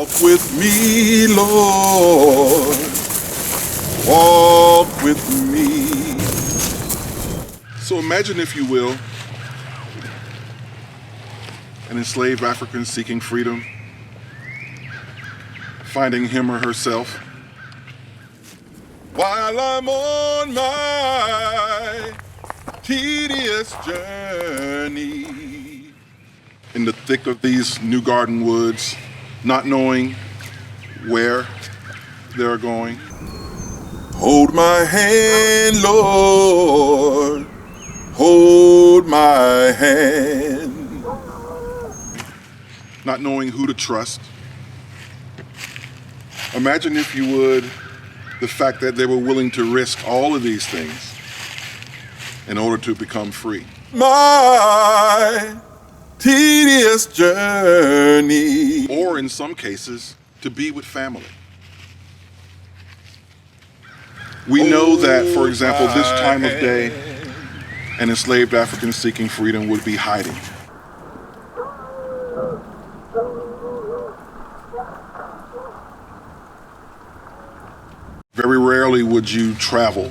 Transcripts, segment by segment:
Walk with me, Lord. Walk with me. So imagine, if you will, an enslaved African seeking freedom, finding him or herself while I'm on my tedious journey in the thick of these New Garden woods, not knowing where they're going. Hold my hand, Lord. Hold my hand. Not knowing who to trust. Imagine, if you would, the fact that they were willing to risk all of these things in order to become free. My tedious journey. Or in some cases, to be with family. We know that, for example, this time of day, an enslaved African seeking freedom would be hiding. Very rarely would you travel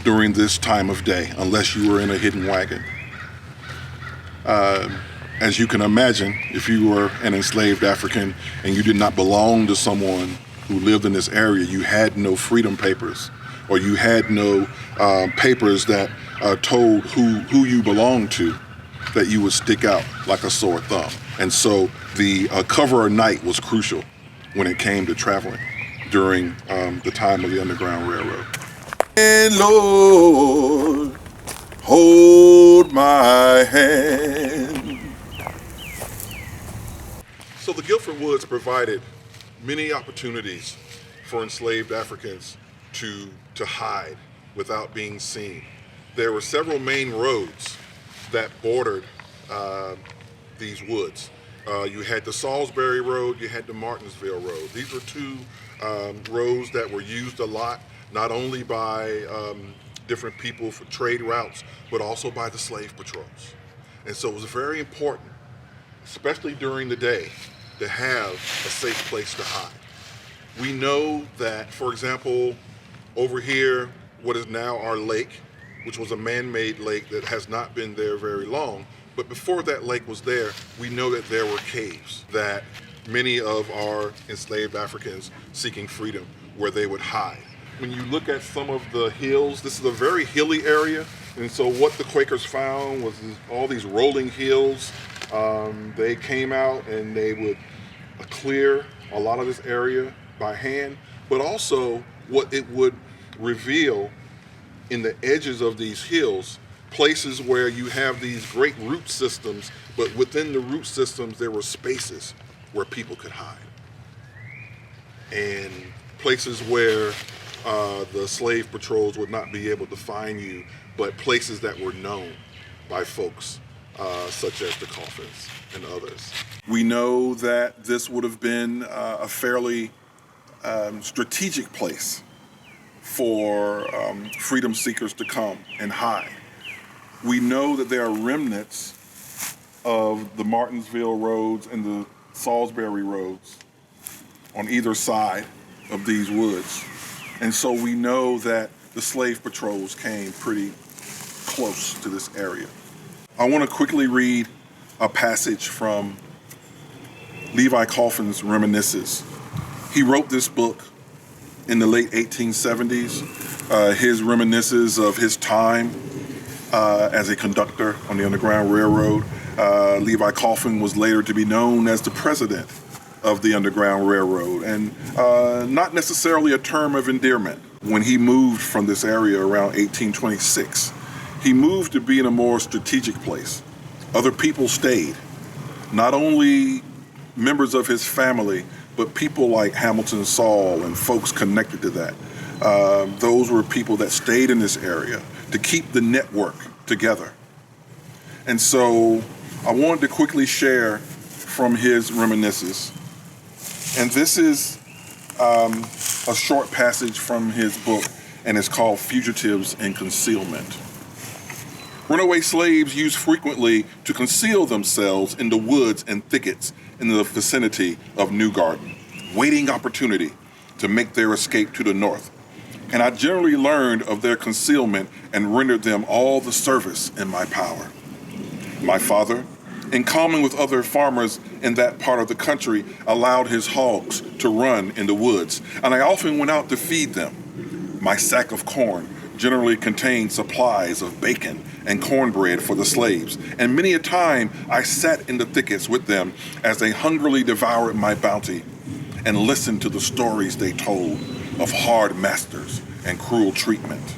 during this time of day unless you were in a hidden wagon. As you can imagine, if you were an enslaved African and you did not belong to someone who lived in this area, you had no freedom papers, or you had no papers that told who you belonged to, that you would stick out like a sore thumb. And so the cover of night was crucial when it came to traveling during the time of the Underground Railroad. And Lord, hold my hand. So the Guilford Woods provided many opportunities for enslaved Africans to hide without being seen. There were several main roads that bordered these woods. You had the Salisbury Road, you had the Martinsville Road. These were two roads that were used a lot, not only by different people for trade routes, but also by the slave patrols. And so it was very important, especially during the day, to have a safe place to hide. We know that, for example, over here, what is now our lake, which was a man-made lake that has not been there very long, but before that lake was there, we know that there were caves that many of our enslaved Africans seeking freedom, where they would hide. When you look at some of the hills, this is a very hilly area, and so what the Quakers found was all these rolling hills. They came out and they would clear a lot of this area by hand, but also what it would reveal in the edges of these hills, places where you have these great root systems, but within the root systems there were spaces where people could hide, and places where the slave patrols would not be able to find you, but places that were known by folks such as the Coffins and others. We know that this would have been a fairly strategic place for freedom seekers to come and hide. We know that there are remnants of the Martinsville roads and the Salisbury roads on either side of these woods. And so we know that the slave patrols came pretty close to this area. I want to quickly read a passage from Levi Coffin's Reminiscences. He wrote this book in the late 1870s, his reminiscences of his time as a conductor on the Underground Railroad. Levi Coffin was later to be known as the president of the Underground Railroad, and not necessarily a term of endearment. When he moved from this area around 1826, he moved to be in a more strategic place. Other people stayed, not only members of his family, but people like Hamilton Saul and folks connected to that. Those were people that stayed in this area to keep the network together. And so I wanted to quickly share from his reminiscences. And this is a short passage from his book, and it's called Fugitives and Concealment. Runaway slaves used frequently to conceal themselves in the woods and thickets in the vicinity of New Garden. waiting opportunity to make their escape to the north. And I generally learned of their concealment and rendered them all the service in my power. My father, in common with other farmers in that part of the country, allowed his hogs to run in the woods, and I often went out to feed them. My sack of corn generally contained supplies of bacon and cornbread for the slaves, and many a time I sat in the thickets with them as they hungrily devoured my bounty and listened to the stories they told of hard masters and cruel treatment,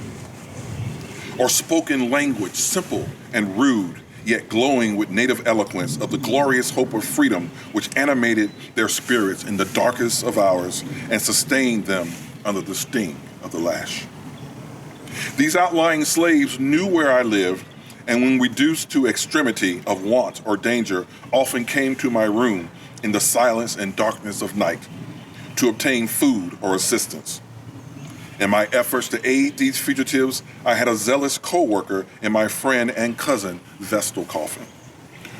or spoken language simple and rude, yet glowing with native eloquence of the glorious hope of freedom which animated their spirits in the darkest of hours and sustained them under the sting of the lash. These outlying slaves knew where I lived, and when reduced to extremity of want or danger, often came to my room in the silence and darkness of night to obtain food or assistance. In my efforts to aid these fugitives, I had a zealous co-worker in my friend and cousin, Vestal Coffin,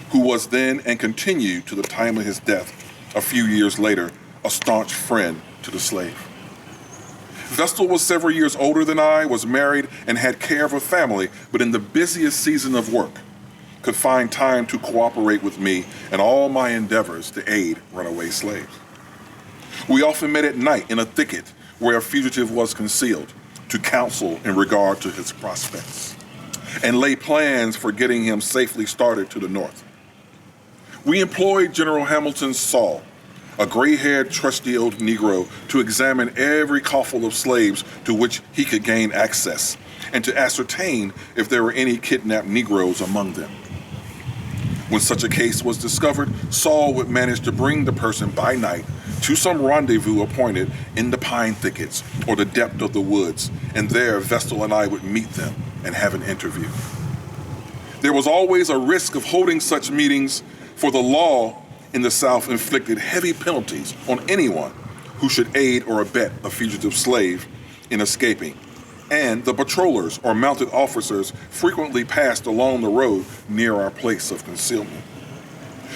who was then and continued to the time of his death, a few years later, a staunch friend to the slave. Vestal was several years older than I, was married, and had care of a family, but in the busiest season of work, could find time to cooperate with me in all my endeavors to aid runaway slaves. We often met at night in a thicket where a fugitive was concealed, to counsel in regard to his prospects, and lay plans for getting him safely started to the north. We employed General Hamilton's Saul, a gray-haired, trusty old Negro, to examine every coffle of slaves to which he could gain access, and to ascertain if there were any kidnapped Negroes among them. When such a case was discovered, Saul would manage to bring the person by night to some rendezvous appointed in the pine thickets or the depth of the woods, and there Vestal and I would meet them and have an interview. There was always a risk of holding such meetings, for the law in the South inflicted heavy penalties on anyone who should aid or abet a fugitive slave in escaping, and the patrollers or mounted officers frequently passed along the road near our place of concealment.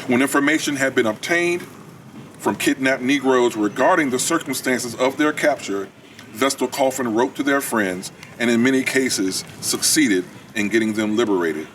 When information had been obtained from kidnapped Negroes regarding the circumstances of their capture, Vestal Coffin wrote to their friends and in many cases succeeded in getting them liberated.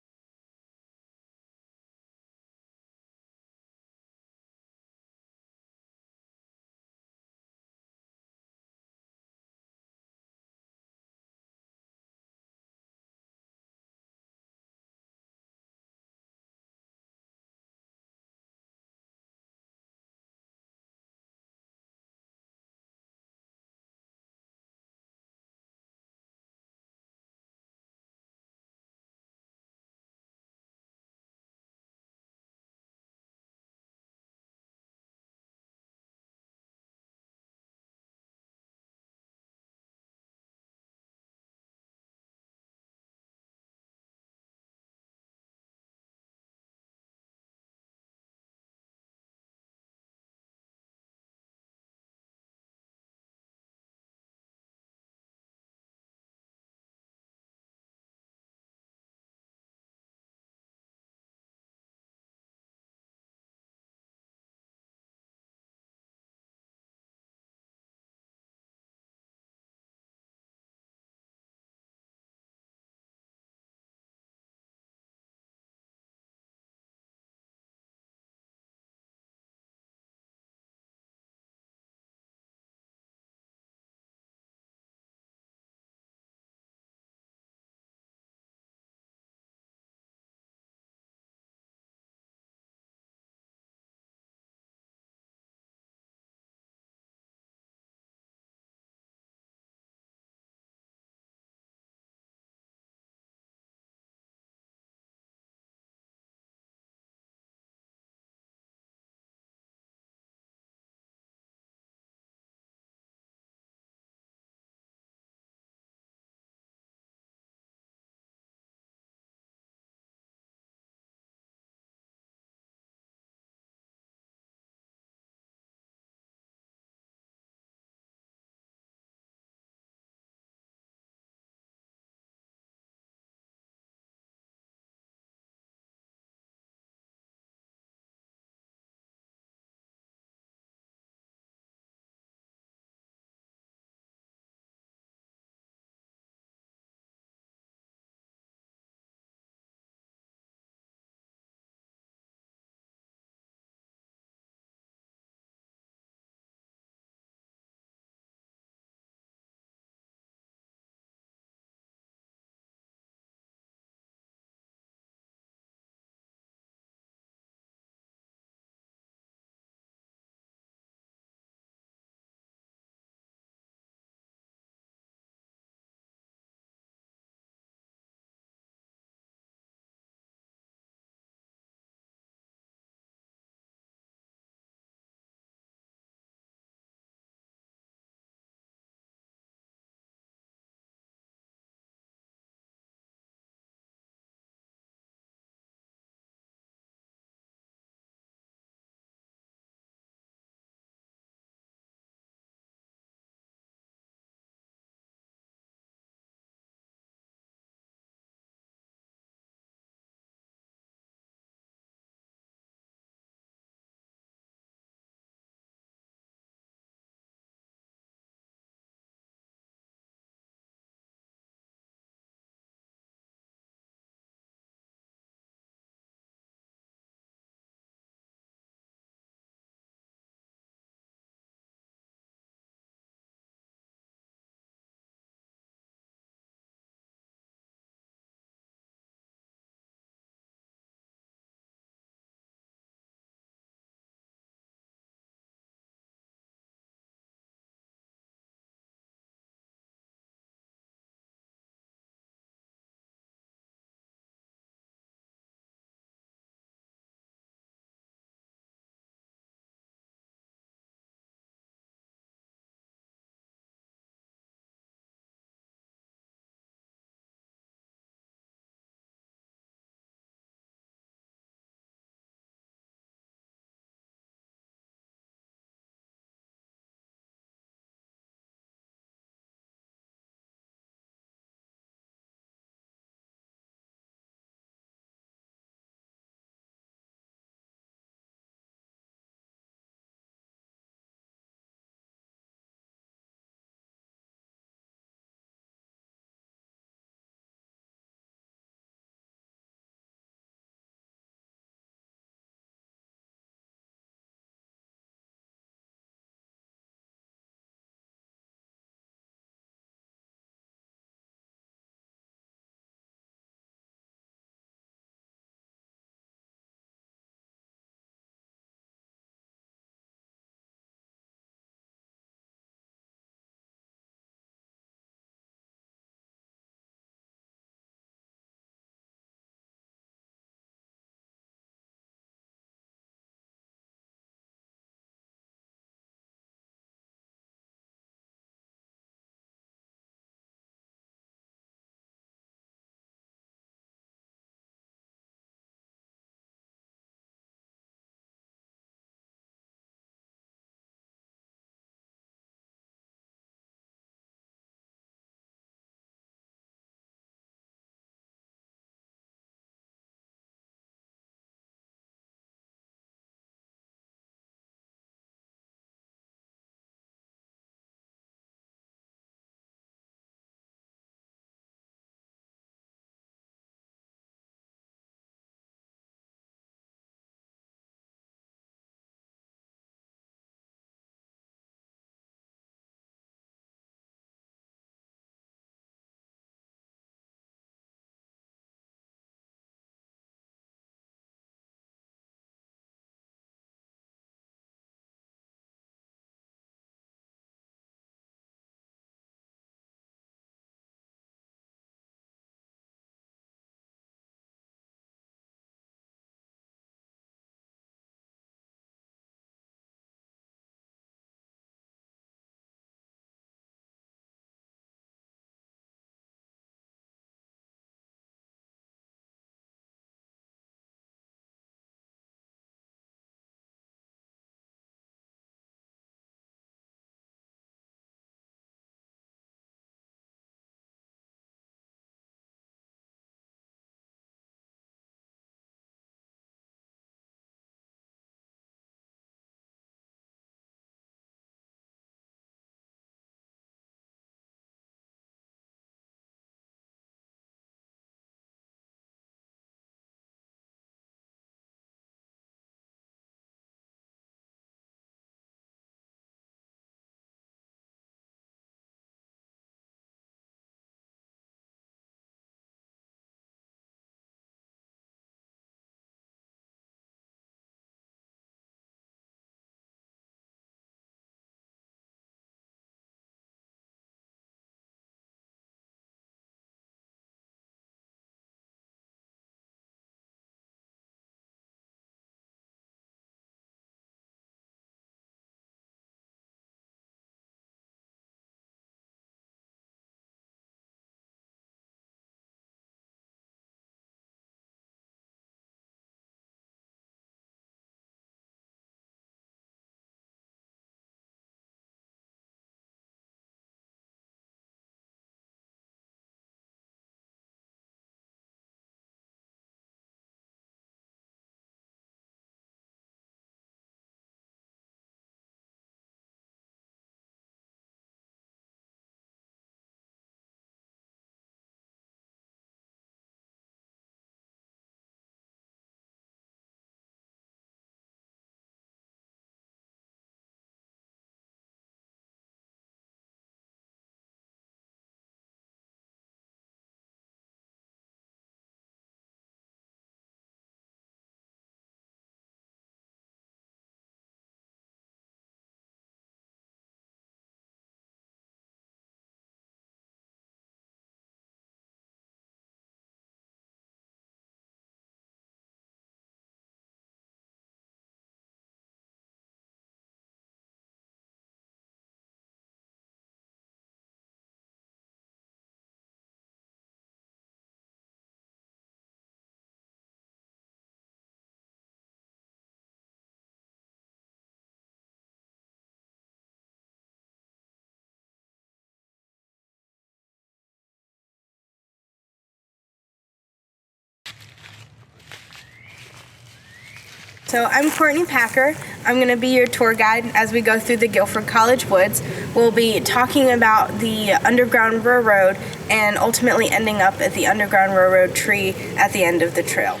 So I'm Courtney Packer. I'm going to be your tour guide as we go through the Guilford College woods. We'll be talking about the Underground Railroad and ultimately ending up at the Underground Railroad tree at the end of the trail.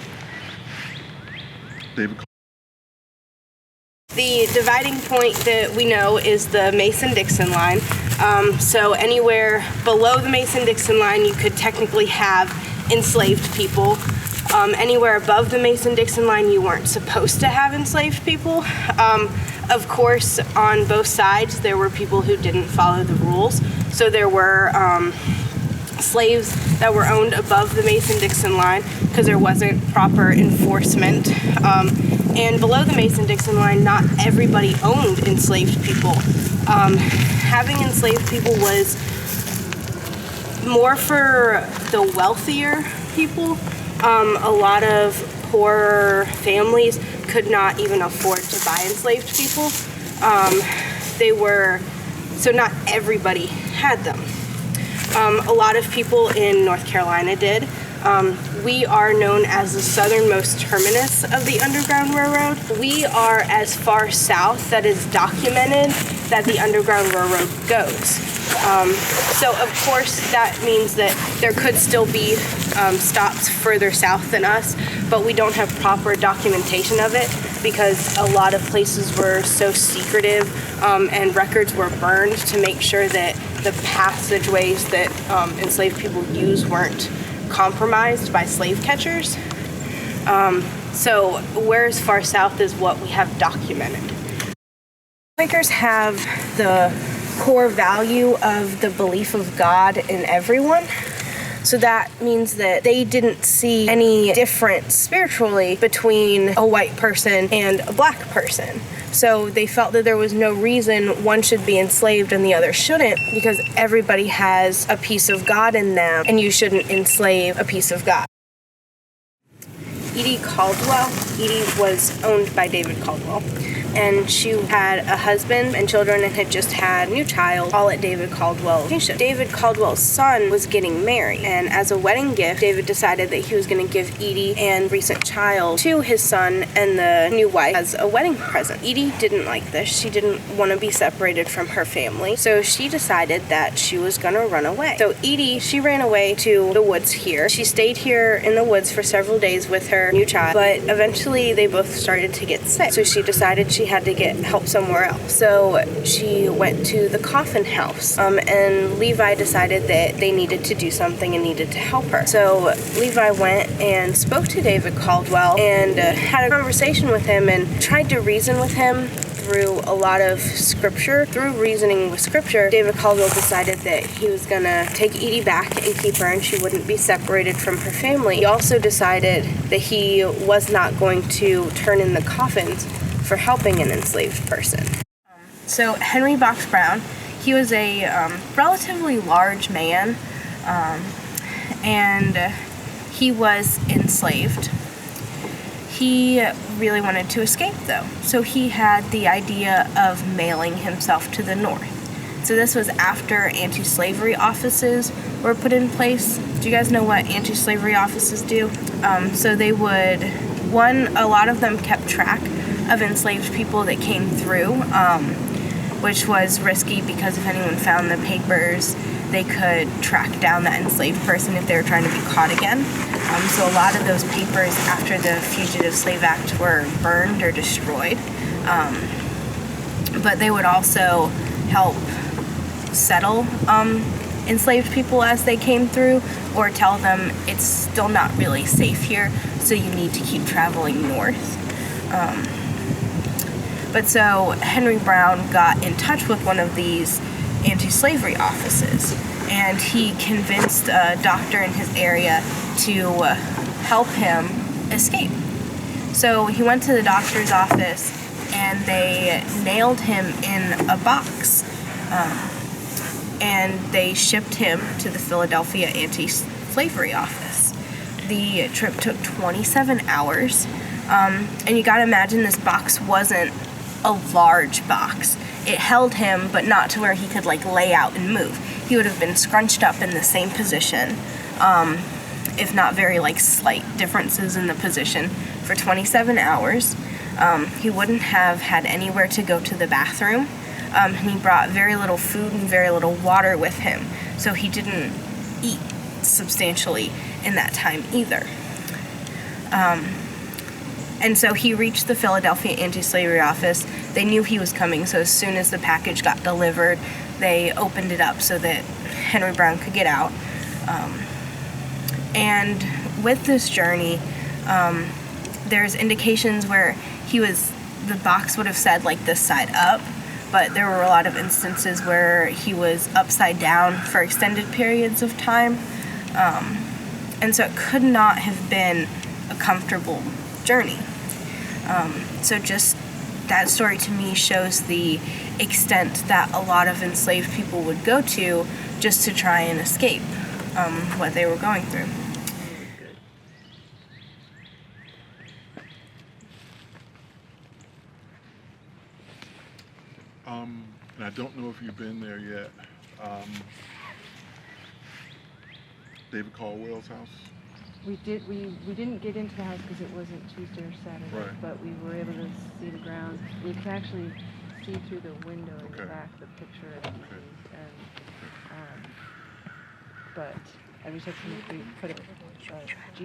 The dividing point that we know is the Mason-Dixon line. So anywhere below the Mason-Dixon line, you could technically have enslaved people. Anywhere above the Mason-Dixon line, you weren't supposed to have enslaved people. Of course, on both sides, there were people who didn't follow the rules. So there were slaves that were owned above the Mason-Dixon line because there wasn't proper enforcement. And below the Mason-Dixon line, not everybody owned enslaved people. Having enslaved people was more for the wealthier people. A lot of poorer families could not even afford to buy enslaved people. So not everybody had them. A lot of people in North Carolina did. We are known as the southernmost terminus of the Underground Railroad. We are as far south that is documented that the Underground Railroad goes. So of course that means that there could still be stops further south than us, but we don't have proper documentation of it because a lot of places were so secretive and records were burned to make sure that the passageways that enslaved people use weren't compromised by slave catchers. So where's far south is what we have documented. Quakers have the core value of the belief of God in everyone. So that means that they didn't see any difference spiritually between a white person and a black person. So they felt that there was no reason one should be enslaved and the other shouldn't, because everybody has a piece of God in them, and you shouldn't enslave a piece of God. Edie Caldwell. Edie was owned by David Caldwell, and she had a husband and children and had just had a new child, all at David Caldwell's location. David Caldwell's son was getting married, and as a wedding gift, David decided that he was going to give Edie and recent child to his son and the new wife as a wedding present. Edie didn't like this. She didn't want to be separated from her family, so she decided that she was going to run away. So Edie, she ran away to the woods here. She stayed here in the woods for several days with her new child, but eventually they both started to get sick, so she decided she had to get help somewhere else. So she went to the Coffin house, and Levi decided that they needed to do something and needed to help her. So Levi went and spoke to David Caldwell and had a conversation with him and tried to reason with him through a lot of scripture. Through reasoning with scripture, David Caldwell decided that he was going to take Edie back and keep her, and she wouldn't be separated from her family. He also decided that he was not going to turn in the coffins for helping an enslaved person. So Henry Box Brown, he was a relatively large man, and he was enslaved. He really wanted to escape, though, so he had the idea of mailing himself to the north. So this was after anti-slavery offices were put in place. Do you guys know what anti-slavery offices do? So they would, a lot of them kept track of enslaved people that came through, which was risky because if anyone found the papers, they could track down that enslaved person if they were trying to be caught again. So a lot of those papers after the Fugitive Slave Act were burned or destroyed. But they would also help settle enslaved people as they came through, or tell them it's still not really safe here, so you need to keep traveling north. But so Henry Brown got in touch with one of these anti-slavery offices, and he convinced a doctor in his area to help him escape. So he went to the doctor's office, and they nailed him in a box, and they shipped him to the Philadelphia anti-slavery office. The trip took 27 hours, and you gotta imagine this box wasn't a large box. It held him, but not to where he could lay out and move. He would have been scrunched up in the same position, if not very slight differences in the position, for 27 hours. He wouldn't have had anywhere to go to the bathroom, and he brought very little food and very little water with him, so he didn't eat substantially in that time either. And so he reached the Philadelphia Anti-Slavery Office. They knew he was coming, so as soon as the package got delivered, they opened it up so that Henry Brown could get out. And with this journey, there's indications where the box would have said like this side up, but there were a lot of instances where he was upside down for extended periods of time. And so it could not have been a comfortable journey. So just that story to me shows the extent that a lot of enslaved people would go to just to try and escape what they were going through. And I don't know if you've been there yet. David Caldwell's house? We didn't get into the house because it wasn't Tuesday or Saturday, Right. but we were able to see the grounds. We could actually see through the window in the Okay. back the picture of the disease. And but I wish I could put a